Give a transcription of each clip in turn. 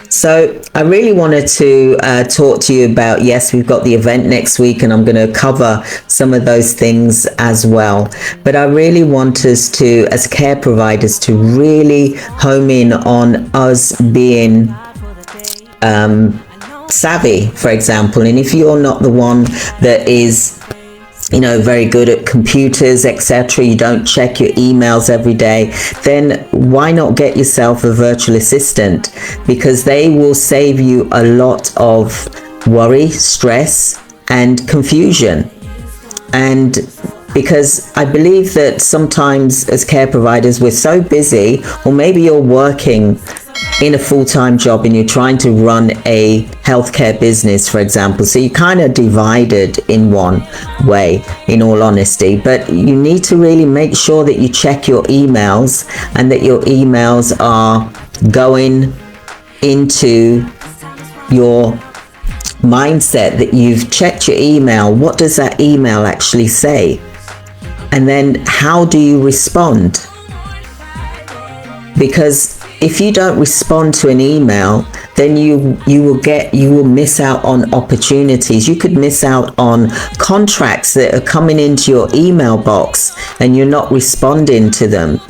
So I really wanted to talk to you about, yes, we've got the event next week and I'm going to cover some of those things as well. But I really want us to, as care providers, to really home in on us being savvy, for example. And if you're not the one that is very good at computers, etc., you don't check your emails every day, then why not get yourself a virtual assistant? Because they will save you a lot of worry, stress, and confusion. And because I believe that sometimes as care providers, we're so busy, or maybe you're working in a full-time job and you're trying to run a healthcare business, for example. So you're kind of divided in one way, in all honesty. But you need to really make sure that you check your emails and that your emails are going into your mindset, that you've checked your email. What does that email actually say? And then how do you respond? Because if you don't respond to an email, then you will miss out on opportunities. You could miss out on contracts that are coming into your email box and you're not responding to them.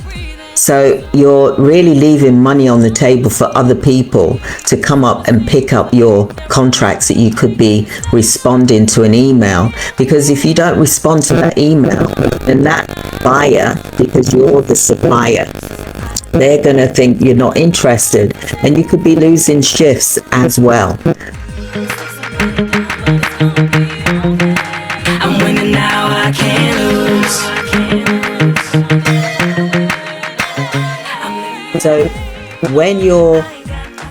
So you're really leaving money on the table for other people to come up and pick up your contracts that you could be responding to an email. Because if you don't respond to that email, then that buyer, because you're the supplier, they're going to think you're not interested, and you could be losing shifts as well. I'm winning now, I can't lose. So when you're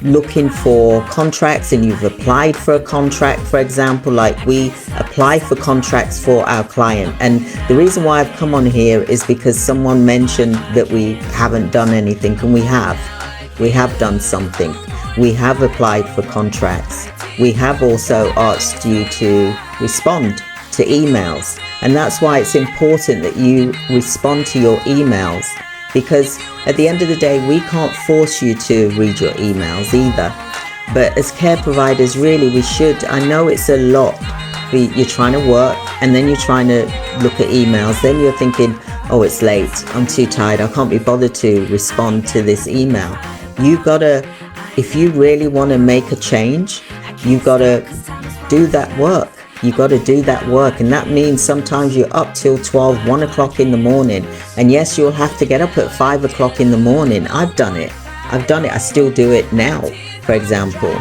looking for contracts and you've applied for a contract, for example, like we apply for contracts for our client, and the reason why I've come on here is because someone mentioned that we haven't done anything, and we have done something. We have applied for contracts. We have also asked you to respond to emails, and that's why it's important that you respond to your emails, because at the end of the day, we can't force you to read your emails either. But as care providers, really, we should. I know it's a lot. You're trying to work and then you're trying to look at emails. Then you're thinking, oh, it's late. I'm too tired. I can't be bothered to respond to this email. If you really want to make a change, you've got to do that work. You've got to do that work, and that means sometimes you're up till 12, 1 o'clock in the morning. And yes, you'll have to get up at 5 o'clock in the morning. I've done it. I still do it now, for example.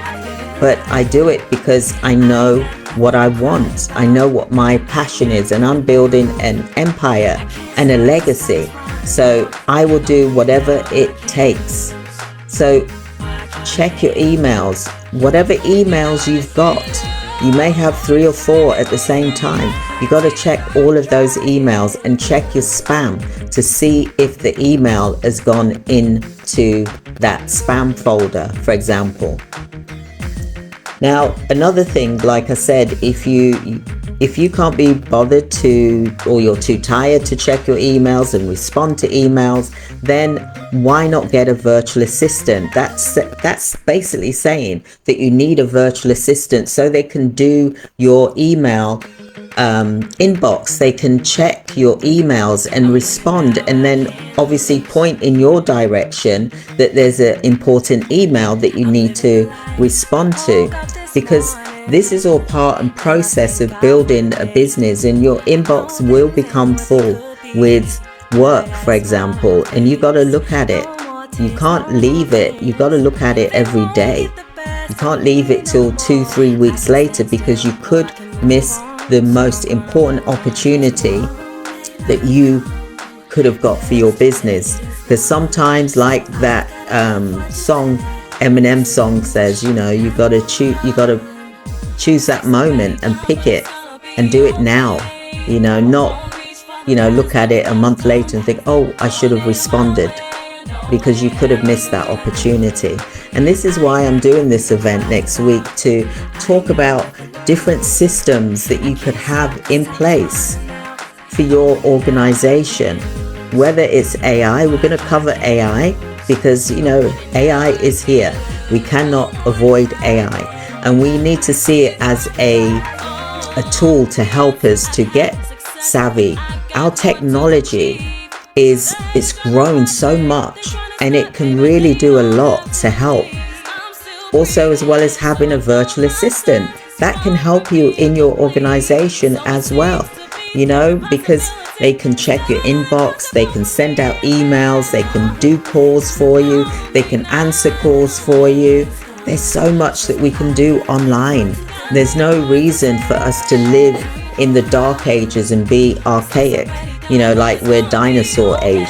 But I do it because I know what I want. I know what my passion is, and I'm building an empire and a legacy. So I will do whatever it takes. So check your emails, whatever emails you've got. You may have 3 or 4 at the same time. You got to check all of those emails and check your spam to see if the email has gone into that spam folder, for example. Now, another thing, like I said, if you can't be bothered to, or you're too tired to check your emails and respond to emails, then why not get a virtual assistant? That's basically saying that you need a virtual assistant so they can do your email inbox. They can check your emails and respond, and then obviously point in your direction that there's an important email that you need to respond to, because this is all part and process of building a business, and your inbox will become full with work, for example, and you got to look at it. You can't leave it. You got to look at it every day. You can't leave it till 2-3 weeks later, because you could miss the most important opportunity that you could have got for your business. Because sometimes, like that song, Eminem song says, you got to choose that moment and pick it and do it now. Not look at it a month later and think, oh, I should have responded, because you could have missed that opportunity. And this is why I'm doing this event next week, to talk about different systems that you could have in place for your organization. Whether it's AI, we're going to cover AI, because, AI is here. We cannot avoid AI, and we need to see it as a tool to help us to get savvy. Our technology it's grown so much, and it can really do a lot to help. Also, as well as having a virtual assistant that can help you in your organization as well, because they can check your inbox, they can send out emails, they can do calls for you, they can answer calls for you. There's so much that we can do online. There's no reason for us to live in the dark ages and be archaic, like we're dinosaur age.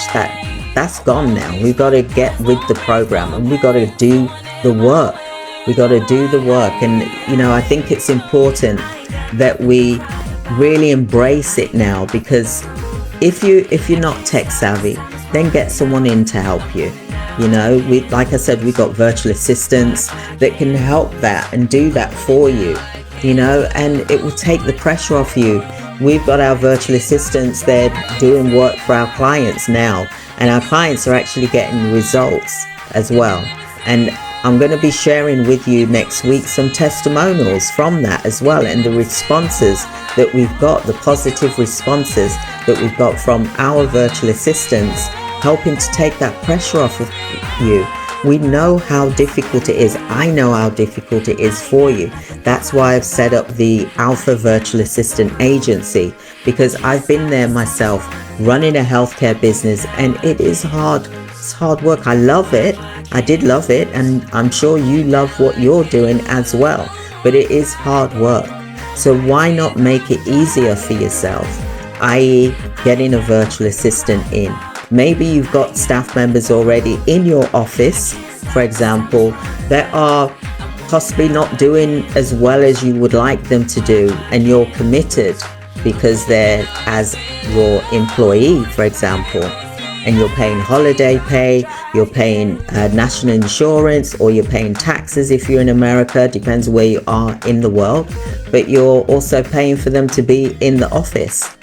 That's gone now. We've got to get with the program, and we've got to do the work. We got to do the work. And I think it's important that we really embrace it now, because if you're not tech savvy, then get someone in to help you. Like I said, we've got virtual assistants that can help that and do that for you, and it will take the pressure off you. We've got our virtual assistants, they're doing work for our clients now, and our clients are actually getting results as well. And I'm going to be sharing with you next week some testimonials from that as well, and the responses that we've got, the positive responses that we've got from our virtual assistants, helping to take that pressure off of you. We know how difficult it is. I know how difficult it is for you. That's why I've set up the Alpha Virtual Assistant Agency, because I've been there myself, running a healthcare business, and it is hard. It's hard work. I love it. I did love it, and I'm sure you love what you're doing as well, but it is hard work. So why not make it easier for yourself, i.e. getting a virtual assistant in? Maybe you've got staff members already in your office, for example, that are possibly not doing as well as you would like them to do, and you're committed because they're as your employee, for example, and you're paying holiday pay, you're paying national insurance, or you're paying taxes if you're in America, depends where you are in the world, but you're also paying for them to be in the office.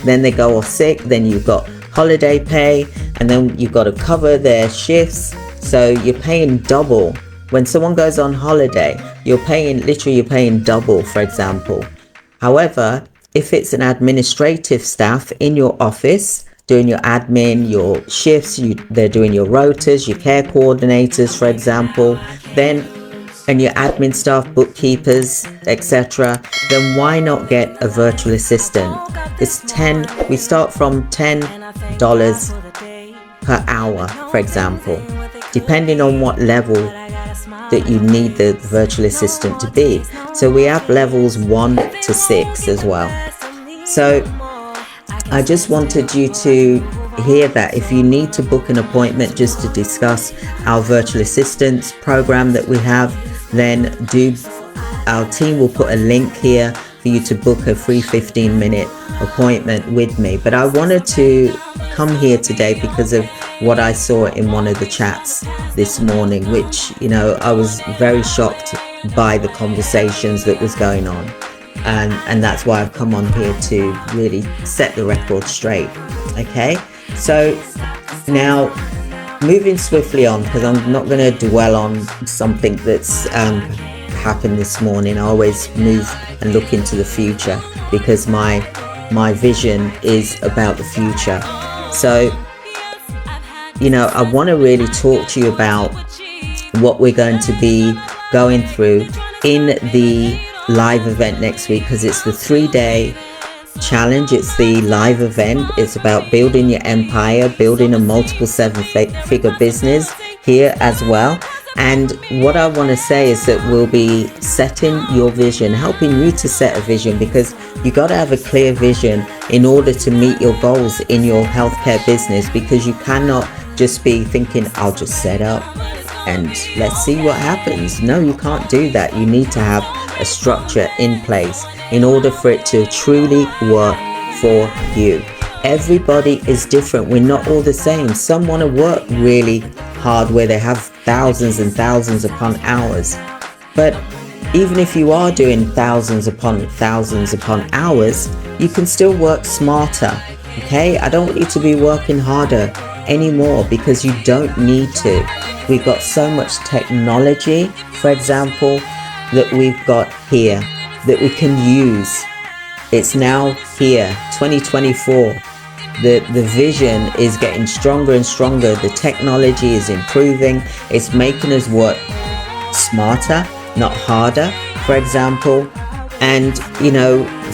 Then they go off sick, then you've got holiday pay, and then you've got to cover their shifts, so you're paying double. When someone goes on holiday, you're paying double, for example. However, if it's an administrative staff in your office doing your admin, your shifts, they're doing your rotas, your care coordinators, for example, and your admin staff, bookkeepers, etc., then why not get a virtual assistant? We start from $10 per hour, for example, depending on what level that you need the virtual assistant to be. So we have levels 1 to 6 as well. So I just wanted you to hear that if you need to book an appointment just to discuss our virtual assistance program that we have, then our team will put a link here for you to book a free 15-minute appointment with me. But I wanted to come here today because of what I saw in one of the chats this morning, which, I was very shocked by the conversations that was going on. And that's why I've come on here to really set the record straight. Okay, so now moving swiftly on, because I'm not going to dwell on something that's happened this morning. I always move and look into the future, because my vision is about the future. So I want to really talk to you about what we're going to be going through in the live event next week, because it's the 3-day challenge. It's the live event. It's about building your empire, building a multiple 7-figure business here as well. And what I want to say is that we'll be setting your vision, helping you to set a vision, because you got to have a clear vision in order to meet your goals in your healthcare business, because you cannot just be thinking, I'll just set up and let's see what happens. No, you can't do that. You need to have a structure in place in order for it to truly work for you. Everybody is different. We're not all the same. Some want to work really hard where they have thousands and thousands upon hours. But even if you are doing thousands upon hours, you can still work smarter. Okay? I don't want you to be working harder anymore because you don't need to. We've got so much technology, for example, that we've got here that we can use. It's now here, 2024. The vision is getting stronger and stronger. The technology is improving. It's making us work smarter, not harder, for example. And,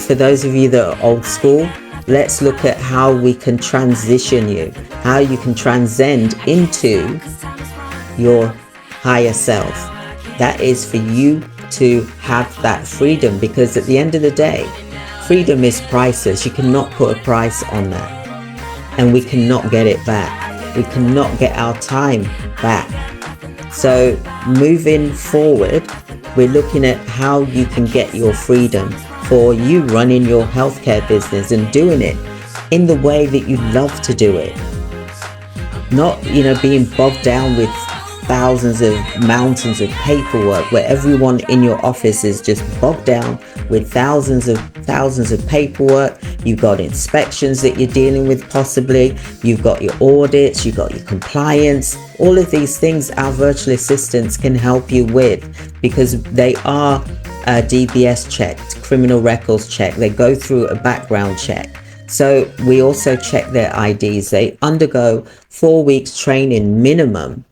for those of you that are old school, let's look at how we can transition you, how you can transcend into your higher self. That is for you to have that freedom, because at the end of the day, freedom is priceless. You cannot put a price on that. And we cannot get it back. We cannot get our time back. So moving forward, we're looking at how you can get your freedom for you running your healthcare business and doing it in the way that you love to do it. Not, being bogged down with thousands of mountains of paperwork where everyone in your office is just bogged down with thousands of paperwork. You've got inspections that you're dealing with possibly. You've got your audits, you've got your compliance. All of these things our virtual assistants can help you with, because they are DBS checked, criminal records checked. They go through a background check. So we also check their IDs. They undergo 4 weeks training minimum.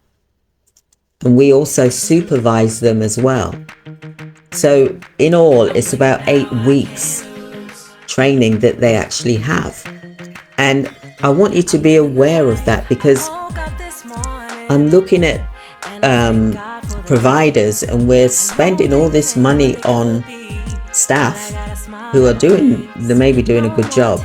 And we also supervise them as well. So in all, it's about 8 weeks training that they actually have. And I want you to be aware of that, because I'm looking at providers, and we're spending all this money on staff who are they may be doing a good job,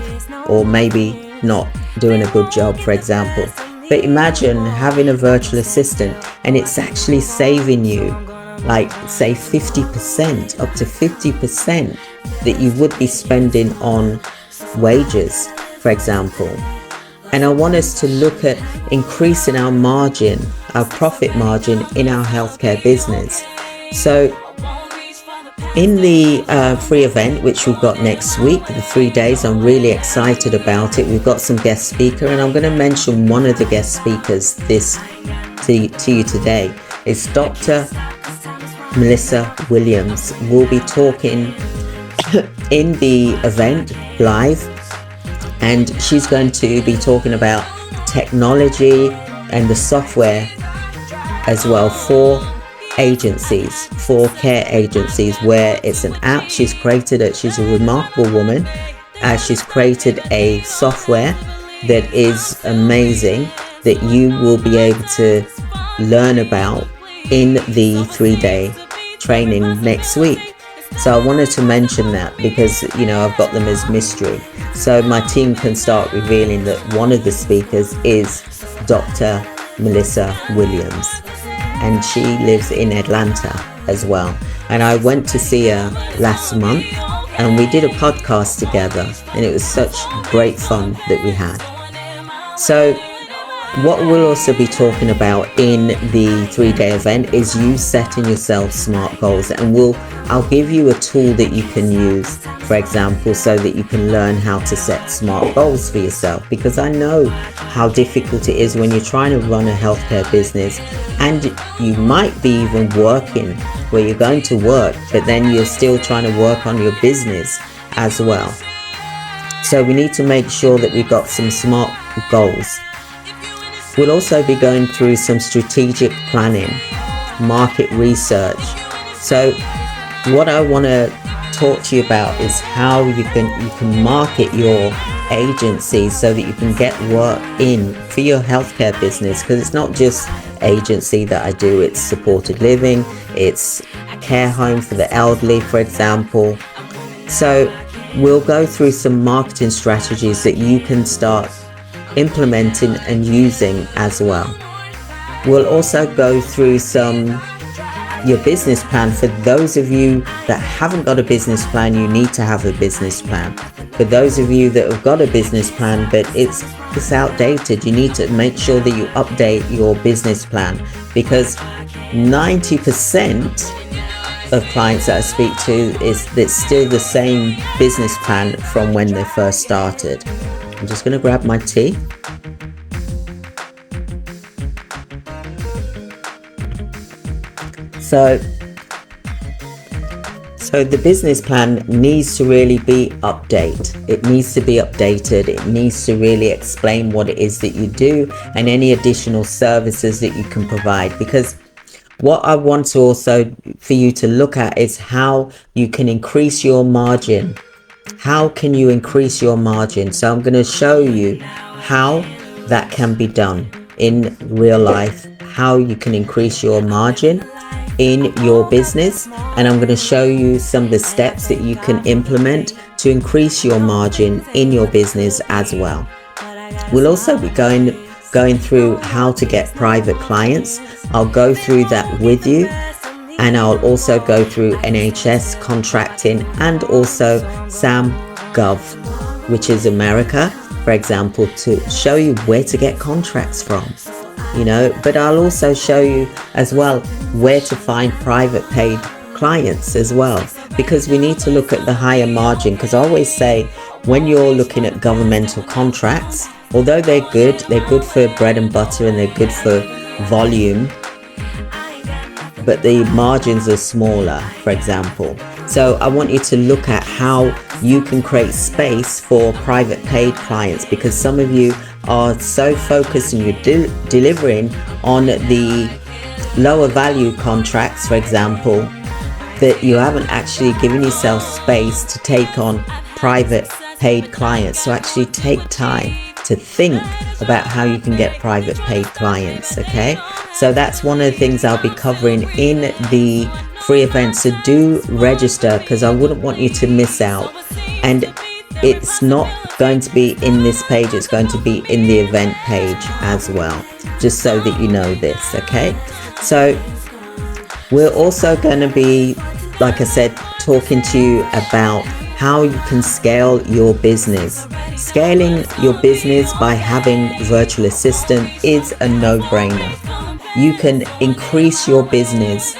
or maybe not doing a good job, for example. But imagine having a virtual assistant and it's actually saving you, like say 50%, up to 50% that you would be spending on wages, for example. And I want us to look at increasing our margin, our profit margin in our healthcare business. So in the free event, which we've got next week, the 3 days, I'm really excited about it. We've got some guest speaker, and I'm going to mention one of the guest speakers to you today. It's Dr. Melissa Williams. We'll be talking in the event live, and she's going to be talking about technology and the software as well for agencies, for care agencies, where it's an app she's created. She's a remarkable woman. She's created a software that is amazing that you will be able to learn about in the 3-day training next week. So I wanted to mention that because, I've got them as mystery. So my team can start revealing that one of the speakers is Dr. Melissa Williams. And she lives in Atlanta as well. And I went to see her last month, and we did a podcast together, and it was such great fun that we had. So what we'll also be talking about in the 3-day event is you setting yourself smart goals, and I'll give you a tool that you can use, for example, so that you can learn how to set smart goals for yourself, because I know how difficult it is when you're trying to run a healthcare business, and you might be even working where you're going to work, but then you're still trying to work on your business as well. So we need to make sure that we've got some smart goals. We'll also be going through some strategic planning, market research. So what I want to talk to you about is how you can market your agency so that you can get work in for your healthcare business, because it's not just agency that I do, it's supported living, it's care home for the elderly, for example. So we'll go through some marketing strategies that you can start implementing and using as well. We'll also go through your business plan. For those of you that haven't got a business plan, you need to have a business plan. For those of you that have got a business plan but it's outdated, you need to make sure that you update your business plan, because 90% of clients that I speak to it's still the same business plan from when they first started. I'm just going to grab my tea. So the business plan needs to really be updated. It needs to be updated. It needs to really explain what it is that you do and any additional services that you can provide. Because what I want to also for you to look at is how you can increase your margin. How can you increase your margin? So I'm going to show you how that can be done in real life, how you can increase your margin in your business, and I'm going to show you some of the steps that you can implement to increase your margin in your business as well. We'll also be going through how to get private clients. I'll go through that with you, and I'll also go through NHS contracting and also SAM-Gov, which is America, for example, to show you where to get contracts from. But I'll also show you as well where to find private paid clients as well, because we need to look at the higher margin. Because I always say, when you're looking at governmental contracts, although they're good for bread and butter and they're good for volume, but the margins are smaller, for example. So I want you to look at how you can create space for private paid clients, because some of you are so focused and you're delivering on the lower value contracts, for example, that you haven't actually given yourself space to take on private paid clients. So actually take time to think about how you can get private paid clients. Okay, so that's one of the things I'll be covering in the free event. So do register, because I wouldn't want you to miss out. And it's not going to be in this page, it's going to be in the event page as well, just so that you know this. Okay, so we're also going to be, like I said, talking to you about how you can scale your business. Scaling your business by having virtual assistant is a no-brainer. You can increase your business,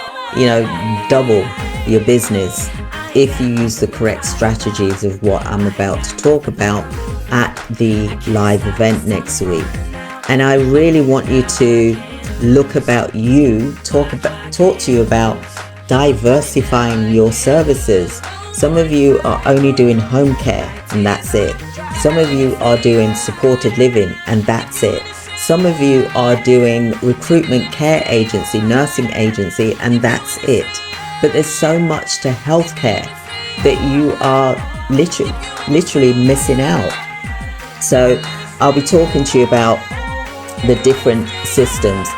double your business if you use the correct strategies of what I'm about to talk about at the live event next week. And I really want you to talk to you about diversifying your services. Some of you are only doing home care and that's it. Some of you are doing supported living and that's it. Some of you are doing recruitment care agency, nursing agency, and that's it. But there's so much to healthcare that you are literally missing out. So I'll be talking to you about the different systems.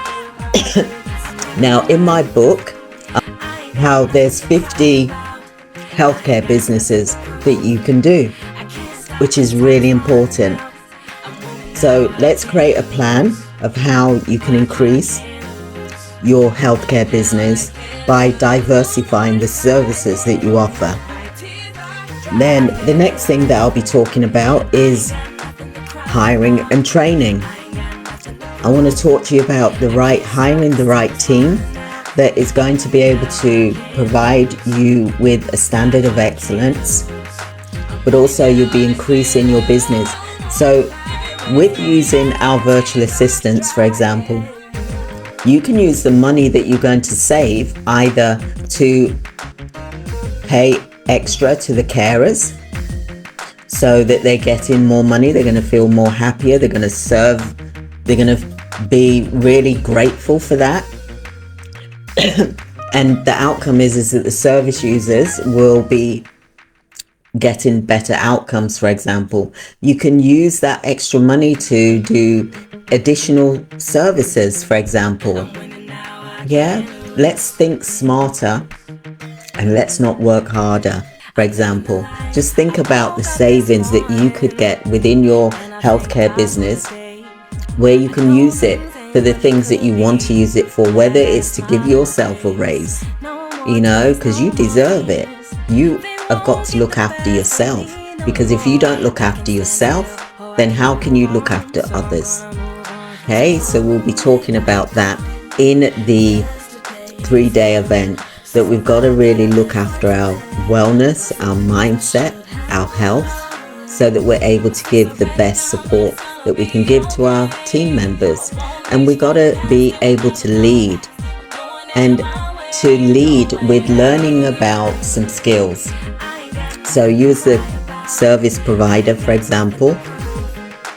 Now, in my book, how there's 50 healthcare businesses that you can do, which is really important. So let's create a plan of how you can increase your healthcare business by diversifying the services that you offer. Then the next thing that I'll be talking about is hiring and training. I want to talk to you about hiring the right team that is going to be able to provide you with a standard of excellence, but also you'll be increasing your business. So with using our virtual assistants, for example, you can use the money that you're going to save either to pay extra to the carers so that they're getting more money, they're going to feel more happier, they're going to be really grateful for that. And the outcome is that the service users will be getting better outcomes. For example, you can use that extra money to do additional services, for example. Yeah, let's think smarter and let's not work harder. For example, just think about the savings that you could get within your healthcare business, where you can use it for the things that you want to use it for, whether it's to give yourself a raise, because you deserve it. You have got to look after yourself, because if you don't look after yourself, then how can you look after others? Okay, so we'll be talking about that in the 3-day event, that we've got to really look after our wellness, our mindset, our health, so that we're able to give the best support that we can give to our team members. And we got to be able to lead. And to lead with learning about some skills. So you as a service provider, for example,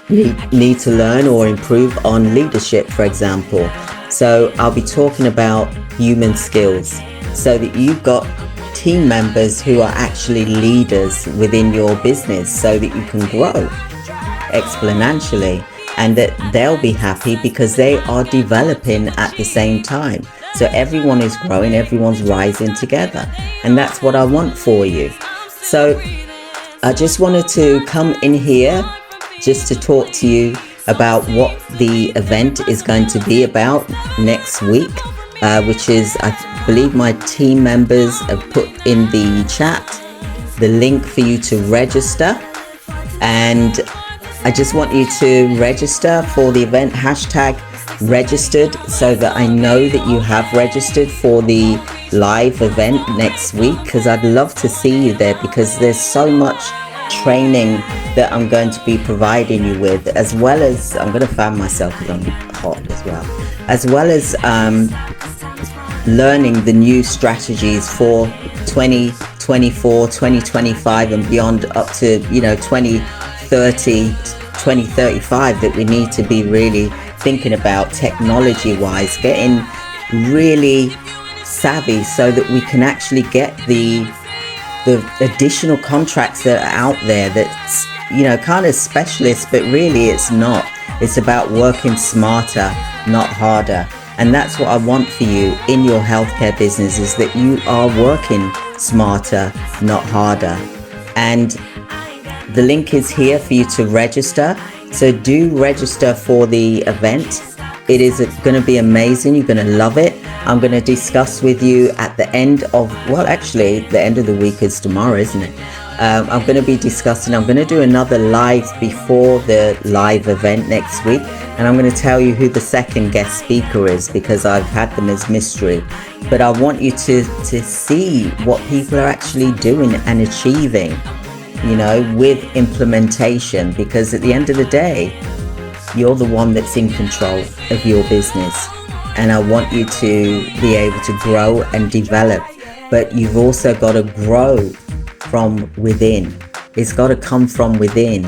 need to learn or improve on leadership, for example. So I'll be talking about human skills so that you've got team members who are actually leaders within your business so that you can grow exponentially, and that they'll be happy because they are developing at the same time. So everyone is growing, everyone's rising together, and that's what I want for you. So I just wanted to come in here just to talk to you about what the event is going to be about next week, which is, I believe my team members have put in the chat the link for you to register. And I just want you to register for the event, hashtag registered, so that I know that you have registered for the live event next week, because I'd love to see you there, because there's so much training that I'm going to be providing you with, as well as, I'm going to fan myself because I'm hot as well as learning the new strategies for 2024, 2025 and beyond, up to 2030, 2035, that we need to be really thinking about technology wise, getting really savvy so that we can actually get the additional contracts that are out there that's kind of specialist, but really it's not. It's about working smarter, not harder. And that's what I want for you in your healthcare business, is that you are working smarter, not harder. And the link is here for you to register. So do register for the event. It is going to be amazing. You're going to love it. I'm going to discuss with you at the end of, well, actually, the end of the week is tomorrow, isn't it? I'm going to be discussing, I'm going to do another live before the live event next week. And I'm going to tell you who the second guest speaker is, because I've had them as mystery. But I want you to see what people are actually doing and achieving, with implementation, because at the end of the day, you're the one that's in control of your business. And I want you to be able to grow and develop, but you've also got to grow from within. It's got to come from within,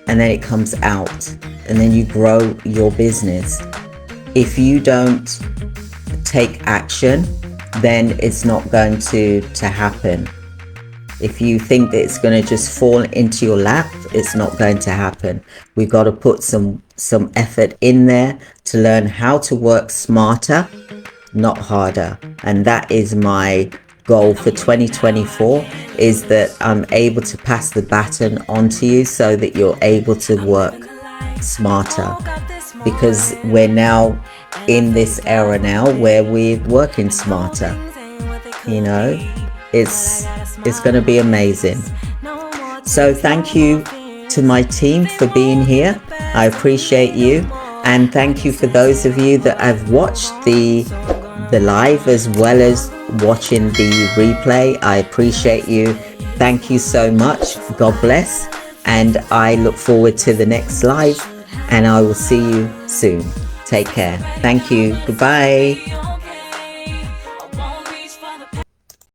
and then it comes out, and then you grow your business. If you don't take action, then it's not going to happen. If you think that it's going to just fall into your lap, it's not going to happen. We've got to put some effort in there to learn how to work smarter, not harder. And that is my goal for 2024, is that I'm able to pass the baton on to you so that you're able to work smarter, because we're now in this era now where we're working smarter. It's going to be amazing. So thank you to my team for being here. I appreciate you, and thank you for those of you that have watched the live as well as watching the replay. I appreciate you. Thank you so much. God bless, and I look forward to the next live, and I will see you soon. Take care. Thank you. Goodbye.